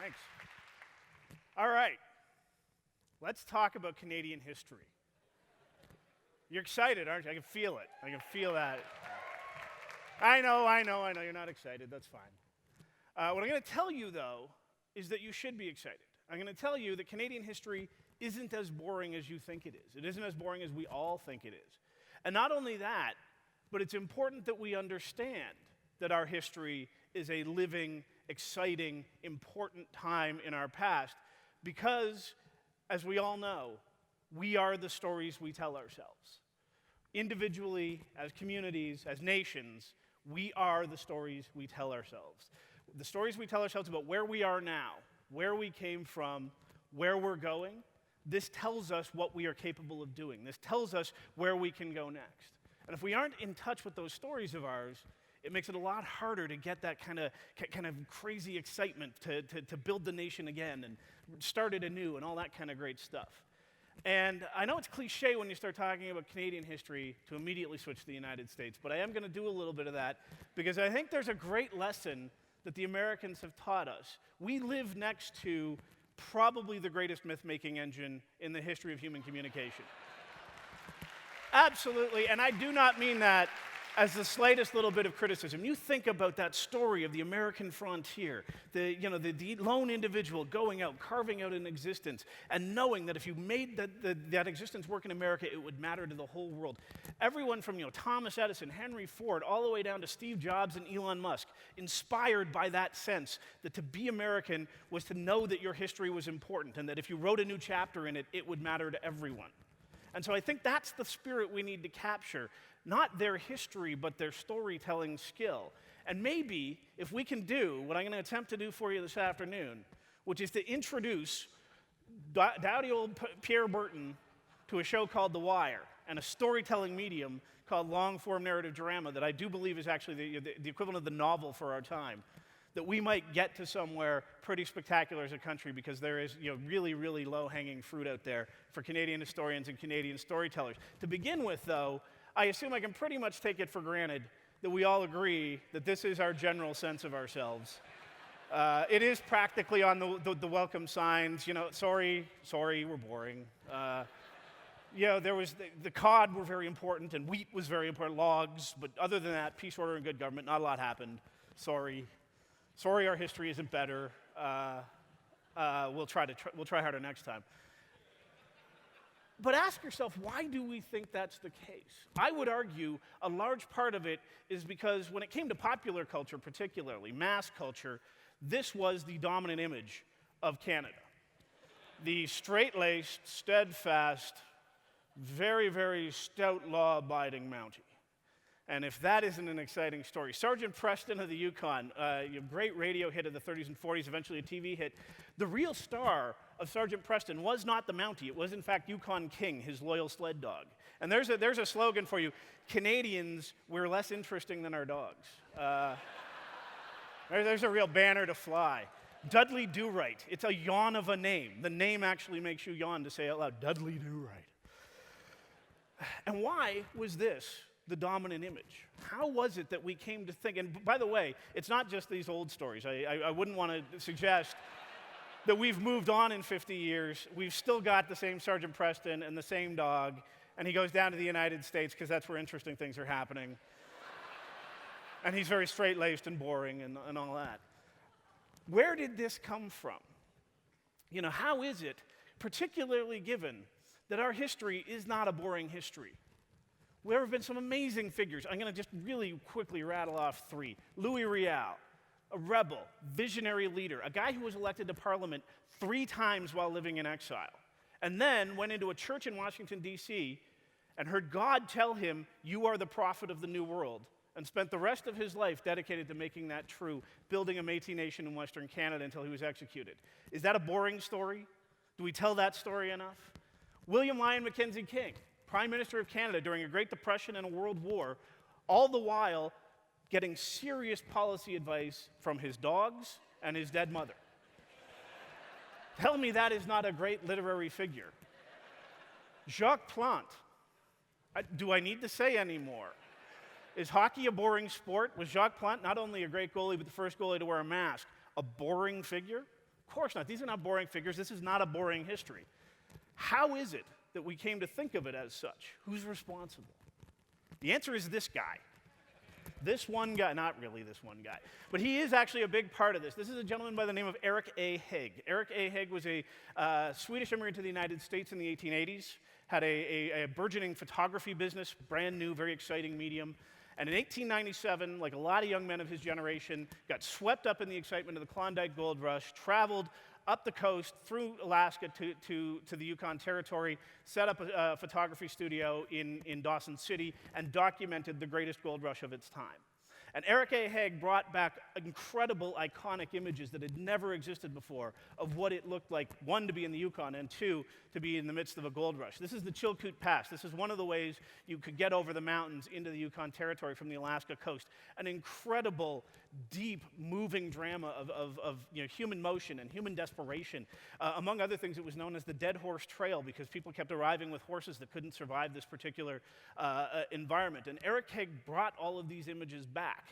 Thanks. All right. Let's talk about Canadian history. You're excited, aren't you? I can feel it. I can feel that. I know. You're not excited. That's fine. What I'm going to tell you, though, is that you should be excited. I'm going to tell you that Canadian history isn't as boring as you think it is. It isn't as boring as we all think it is. And not only that, but it's important that we understand that our history is a living, exciting, important time in our past because, as we all know, we are the stories we tell ourselves. Individually, as communities, as nations, we are the stories we tell ourselves. The stories we tell ourselves about where we are now, where we came from, where we're going, this tells us what we are capable of doing. This tells us where we can go next. And if we aren't in touch with those stories of ours, it makes it a lot harder to get that kind of crazy excitement to build the nation again and start it anew and all that kind of great stuff. And I know it's cliche when you start talking about Canadian history to immediately switch to the United States, but I am going to do a little bit of that because I think there's a great lesson that the Americans have taught us. We live next to probably the greatest myth-making engine in the history of human communication. Absolutely, and I do not mean that as the slightest little bit of criticism. You think about that story of the American frontier, the lone individual going out, carving out an existence, and knowing that if you made that existence work in America, it would matter to the whole world. Everyone from Thomas Edison, Henry Ford, all the way down to Steve Jobs and Elon Musk, inspired by that sense that to be American was to know that your history was important and that if you wrote a new chapter in it, it would matter to everyone. And so I think that's the spirit we need to capture. Not their history, but their storytelling skill. And maybe, if we can do what I'm going to attempt to do for you this afternoon, which is to introduce dowdy old Pierre Burton to a show called The Wire, and a storytelling medium called long-form narrative drama that I do believe is actually the equivalent of the novel for our time, that we might get to somewhere pretty spectacular as a country because there is really, really low-hanging fruit out there for Canadian historians and Canadian storytellers. To begin with, though, I assume I can pretty much take it for granted that we all agree that this is our general sense of ourselves. It is practically on the welcome signs. Sorry, we're boring. There was the cod were very important and wheat was very important, logs. But other than that, peace, order, and good government, not a lot happened. Sorry, our history isn't better. We'll try harder next time. But ask yourself, why do we think that's the case? I would argue a large part of it is because when it came to popular culture, particularly mass culture, this was the dominant image of Canada. The straight-laced, steadfast, very, very stout, law-abiding Mountie. And if that isn't an exciting story. Sergeant Preston of the Yukon, a great radio hit of the 30s and 40s, eventually a TV hit. The real star of Sergeant Preston was not the Mountie. It was, in fact, Yukon King, his loyal sled dog. And there's a slogan for you. Canadians, we're less interesting than our dogs. There's a real banner to fly. Dudley Do-Right. It's a yawn of a name. The name actually makes you yawn to say out loud, Dudley Do-Right. And why was this the dominant image? How was it that we came to think, and by the way, it's not just these old stories. I wouldn't want to suggest that we've moved on in 50 years. We've still got the same Sergeant Preston and the same dog, and he goes down to the United States because that's where interesting things are happening. And he's very straight-laced and boring and all that. Where did this come from? How is it, particularly given that our history is not a boring history? There have been some amazing figures. I'm going to just really quickly rattle off three. Louis Riel, a rebel, visionary leader, a guy who was elected to Parliament 3 times while living in exile, and then went into a church in Washington, D.C., and heard God tell him, "You are the prophet of the New World," and spent the rest of his life dedicated to making that true, building a Métis nation in Western Canada until he was executed. Is that a boring story? Do we tell that story enough? William Lyon Mackenzie King, Prime Minister of Canada during a Great Depression and a World War, all the while getting serious policy advice from his dogs and his dead mother. Tell me that is not a great literary figure. Jacques Plante. Do I need to say any more? Is hockey a boring sport? Was Jacques Plante not only a great goalie, but the first goalie to wear a mask? A boring figure? Of course not. These are not boring figures. This is not a boring history. How is it that we came to think of it as such? Who's responsible? The answer is this guy. This one guy, not really this one guy, but he is actually a big part of this. This is a gentleman by the name of Eric A. Hague. Eric A. Hague was a Swedish immigrant to the United States in the 1880s, had a burgeoning photography business, brand new, very exciting medium. And in 1897, like a lot of young men of his generation, got swept up in the excitement of the Klondike gold rush, traveled up the coast through Alaska to the Yukon Territory, set up a photography studio in Dawson City, and documented the greatest gold rush of its time. And Eric A. Hague brought back incredible, iconic images that had never existed before of what it looked like, one, to be in the Yukon, and two, to be in the midst of a gold rush. This is the Chilkoot Pass. This is one of the ways you could get over the mountains into the Yukon Territory from the Alaska coast. An incredible, deep, moving drama of human motion and human desperation. Among other things, it was known as the Dead Horse Trail because people kept arriving with horses that couldn't survive this particular environment. And Eric Hague brought all of these images back.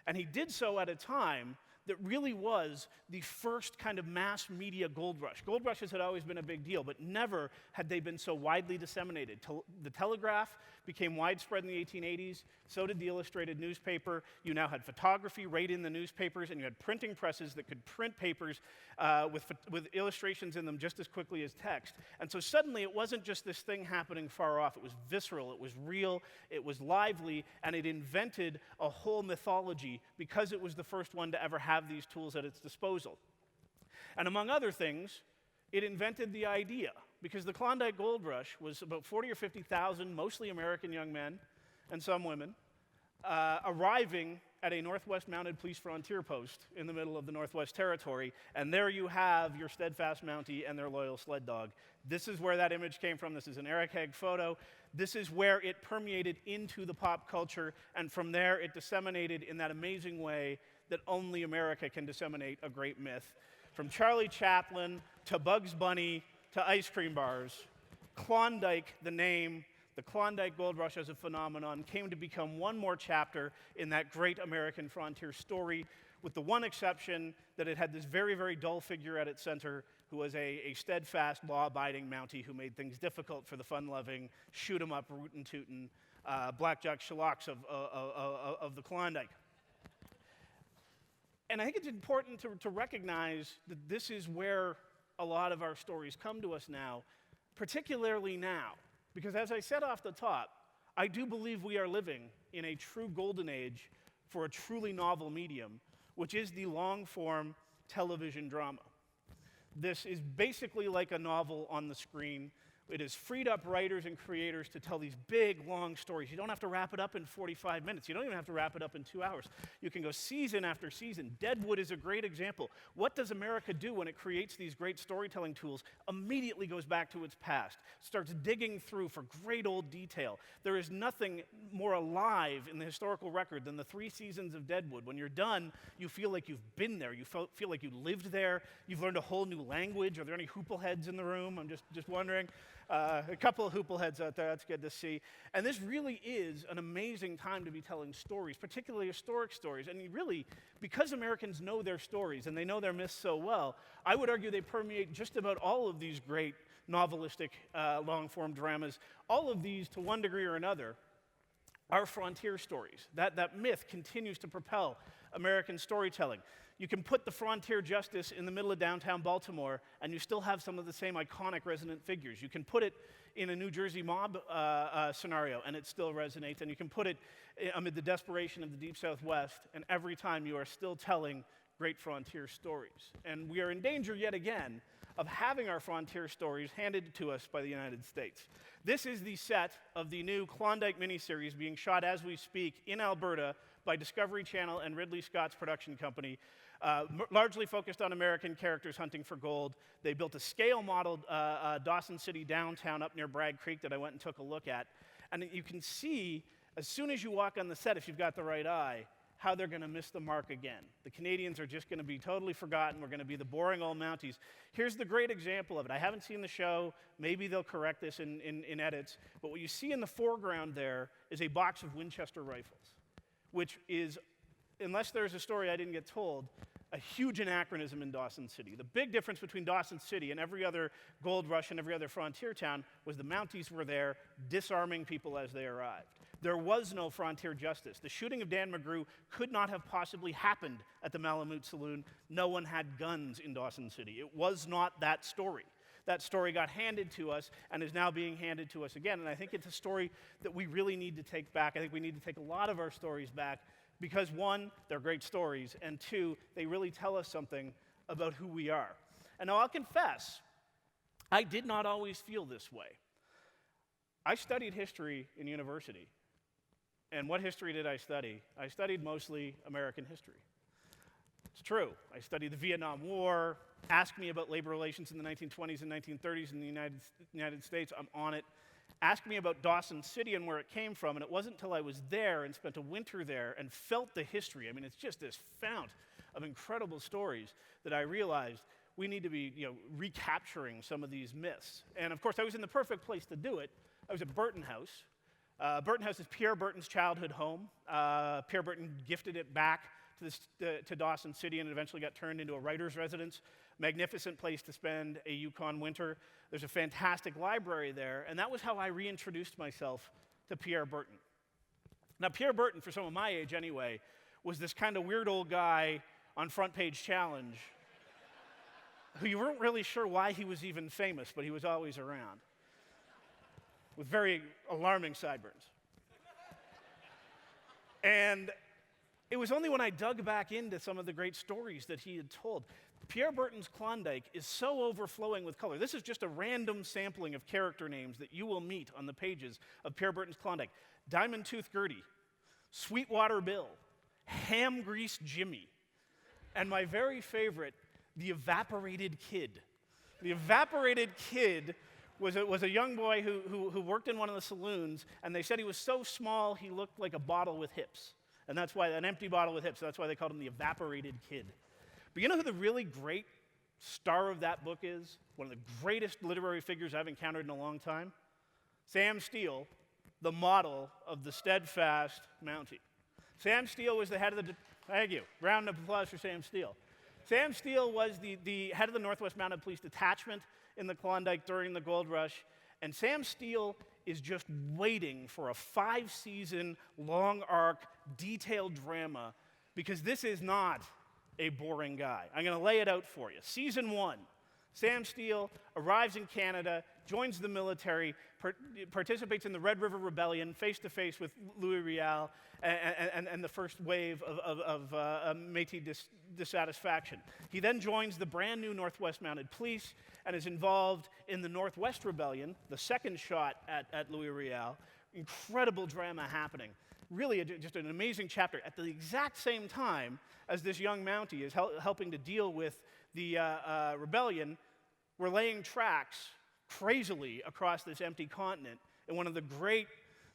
And he did so at a time that really was the first kind of mass media gold rush. Gold rushes had always been a big deal, but never had they been so widely disseminated. The telegraph became widespread in the 1880s, so did the illustrated newspaper. You now had photography right in the newspapers, and you had printing presses that could print papers with illustrations in them just as quickly as text. And so suddenly it wasn't just this thing happening far off, it was visceral, it was real, it was lively, and it invented a whole mythology because it was the first one to ever have these tools at its disposal. And among other things, it invented the idea, because the Klondike Gold Rush was about 40 or 50,000, mostly American young men and some women, arriving at a Northwest Mounted Police frontier post in the middle of the Northwest Territory, and there you have your steadfast Mountie and their loyal sled dog. This is where that image came from. This is an Eric Hague photo. This is where it permeated into the pop culture, and from there it disseminated in that amazing way that only America can disseminate a great myth. From Charlie Chaplin to Bugs Bunny to ice cream bars, Klondike, the name, the Klondike Gold Rush as a phenomenon, came to become one more chapter in that great American frontier story, with the one exception that it had this very, very dull figure at its center who was a steadfast, law-abiding Mountie who made things difficult for the fun-loving, shoot-'em-up, rootin'-tootin', blackjack shalocks of the Klondike. And I think it's important to recognize that this is where a lot of our stories come to us now, particularly now. Because as I said off the top, I do believe we are living in a true golden age for a truly novel medium, which is the long-form television drama. This is basically like a novel on the screen. It has freed up writers and creators to tell these big, long stories. You don't have to wrap it up in 45 minutes. You don't even have to wrap it up in 2 hours. You can go season after season. Deadwood is a great example. What does America do when it creates these great storytelling tools? Immediately goes back to its past, starts digging through for great old detail. There is nothing more alive in the historical record than the 3 seasons of Deadwood. When you're done, you feel like you've been there. You feel like you lived there. You've learned a whole new language. Are there any hoopleheads in the room? I'm just wondering. A couple of hoopleheads out there, that's good to see. And this really is an amazing time to be telling stories, particularly historic stories. And really, because Americans know their stories and they know their myths so well, I would argue they permeate just about all of these great novelistic long-form dramas. All of these, to one degree or another, are frontier stories. That myth continues to propel American storytelling. You can put the frontier justice in the middle of downtown Baltimore, and you still have some of the same iconic resonant figures. You can put it in a New Jersey mob scenario, and it still resonates. And you can put it amid the desperation of the Deep Southwest, and every time you are still telling great frontier stories. And we are in danger yet again of having our frontier stories handed to us by the United States. This is the set of the new Klondike miniseries being shot as we speak in Alberta by Discovery Channel and Ridley Scott's production company, largely focused on American characters hunting for gold. They built a scale-modeled Dawson City downtown up near Bragg Creek that I went and took a look at. And you can see, as soon as you walk on the set, if you've got the right eye, how they're going to miss the mark again. The Canadians are just going to be totally forgotten. We're going to be the boring old Mounties. Here's the great example of it. I haven't seen the show. Maybe they'll correct this in edits. But what you see in the foreground there is a box of Winchester rifles, which is, unless there's a story I didn't get told, a huge anachronism in Dawson City. The big difference between Dawson City and every other gold rush and every other frontier town was the Mounties were there disarming people as they arrived. There was no frontier justice. The shooting of Dan McGrew could not have possibly happened at the Malamute Saloon. No one had guns in Dawson City. It was not that story. That story got handed to us and is now being handed to us again. And I think it's a story that we really need to take back. I think we need to take a lot of our stories back because, one, they're great stories, and two, they really tell us something about who we are. And now I'll confess, I did not always feel this way. I studied history in university. And what history did I study? I studied mostly American history. It's true. I studied the Vietnam War. Ask me about labor relations in the 1920s and 1930s in the United States. I'm on it. Ask me about Dawson City and where it came from, and it wasn't until I was there and spent a winter there and felt the history. I mean, it's just this fount of incredible stories that I realized we need to be, recapturing some of these myths. And of course, I was in the perfect place to do it. I was at Burton House. Burton House is Pierre Burton's childhood home. Pierre Burton gifted it back to Dawson City, and it eventually got turned into a writer's residence. Magnificent place to spend a Yukon winter. There's a fantastic library there, and that was how I reintroduced myself to Pierre Burton. Now, Pierre Burton, for someone my age anyway, was this kind of weird old guy on Front Page Challenge who you weren't really sure why he was even famous, but he was always around, with very alarming sideburns. And it was only when I dug back into some of the great stories that he had told. Pierre Burton's Klondike is so overflowing with color. This is just a random sampling of character names that you will meet on the pages of Pierre Burton's Klondike. Diamond Tooth Gertie, Sweetwater Bill, Ham Grease Jimmy, and my very favorite, the Evaporated Kid. The Evaporated Kid was a young boy who worked in one of the saloons, and they said he was so small he looked like a bottle with hips. And that's why, an empty bottle with hips, so that's why they called him the Evaporated Kid. But you know who the really great star of that book is? One of the greatest literary figures I've encountered in a long time? Sam Steele, the model of the steadfast Mountie. Sam Steele was the head of the... Thank you. Round of applause for Sam Steele. Sam Steele was the head of the Northwest Mounted Police Detachment in the Klondike during the Gold Rush. And Sam Steele is just waiting for a 5-season, long-arc, detailed drama, because this is not a boring guy. I'm going to lay it out for you. Season 1, Sam Steele arrives in Canada, joins the military, participates in the Red River Rebellion, face-to-face with Louis Riel and the first wave of Métis dissatisfaction. He then joins the brand new Northwest Mounted Police and is involved in the Northwest Rebellion, the second shot at Louis Riel. Incredible drama happening. Really just an amazing chapter. At the exact same time as this young Mountie is helping to deal with the rebellion, we're laying tracks crazily across this empty continent in one of the great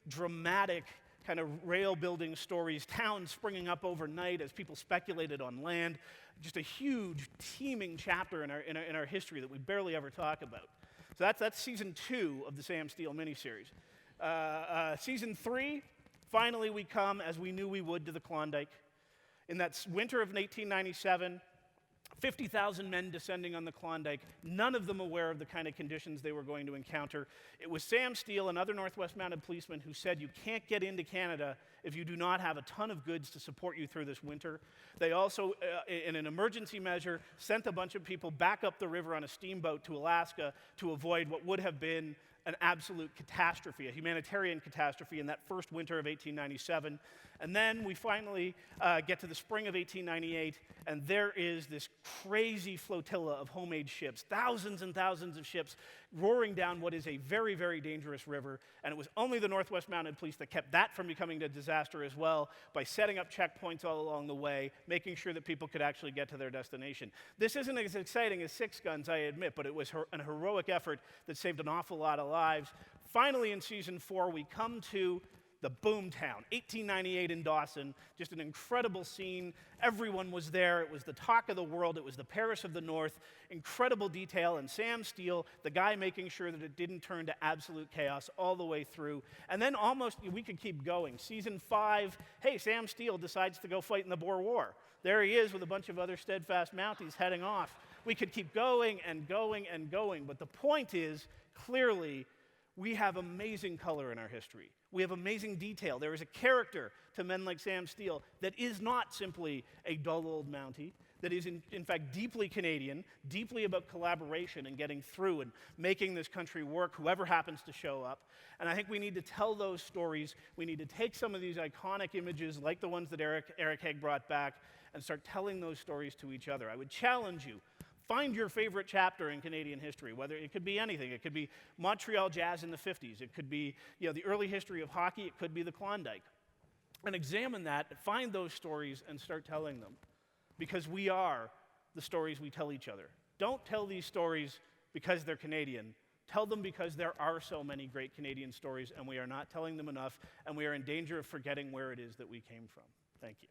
dramatic kind of rail building stories, towns springing up overnight as people speculated on land. Just a huge teeming chapter in our history that we barely ever talk about. So that's season 2 of the Sam Steele miniseries. Season 3, finally we come, as we knew we would, to the Klondike. In that winter of 1897, 50,000 men descending on the Klondike, none of them aware of the kind of conditions they were going to encounter. It was Sam Steele and other Northwest Mounted policemen who said, you can't get into Canada if you do not have a ton of goods to support you through this winter. They also, in an emergency measure, sent a bunch of people back up the river on a steamboat to Alaska to avoid what would have been an absolute catastrophe, a humanitarian catastrophe in that first winter of 1897. And then we finally get to the spring of 1898, and there is this crazy flotilla of homemade ships, thousands and thousands of ships roaring down what is a very, very dangerous river. And it was only the Northwest Mounted Police that kept that from becoming a disaster as well by setting up checkpoints all along the way, making sure that people could actually get to their destination. This isn't as exciting as Six Guns, I admit, but it was an heroic effort that saved an awful lot of lives. Finally, in season 4, we come to the boomtown, 1898 in Dawson, just an incredible scene. Everyone was there. It was the talk of the world. It was the Paris of the North. Incredible detail. And Sam Steele, the guy making sure that it didn't turn to absolute chaos all the way through. And then almost, we could keep going. Season 5, hey, Sam Steele decides to go fight in the Boer War. There he is with a bunch of other steadfast Mounties heading off. We could keep going and going and going. But the point is, clearly, we have amazing color in our history. We have amazing detail. There is a character to men like Sam Steele that is not simply a dull old Mountie, that is in fact deeply Canadian, deeply about collaboration and getting through and making this country work, whoever happens to show up. And I think we need to tell those stories. We need to take some of these iconic images like the ones that A Hague brought back and start telling those stories to each other. I would challenge you. Find your favorite chapter in Canadian history, whether it could be anything. It could be Montreal Jazz in the 50s. It could be the early history of hockey. It could be the Klondike. And examine that, find those stories, and start telling them. Because we are the stories we tell each other. Don't tell these stories because they're Canadian. Tell them because there are so many great Canadian stories, and we are not telling them enough, and we are in danger of forgetting where it is that we came from. Thank you.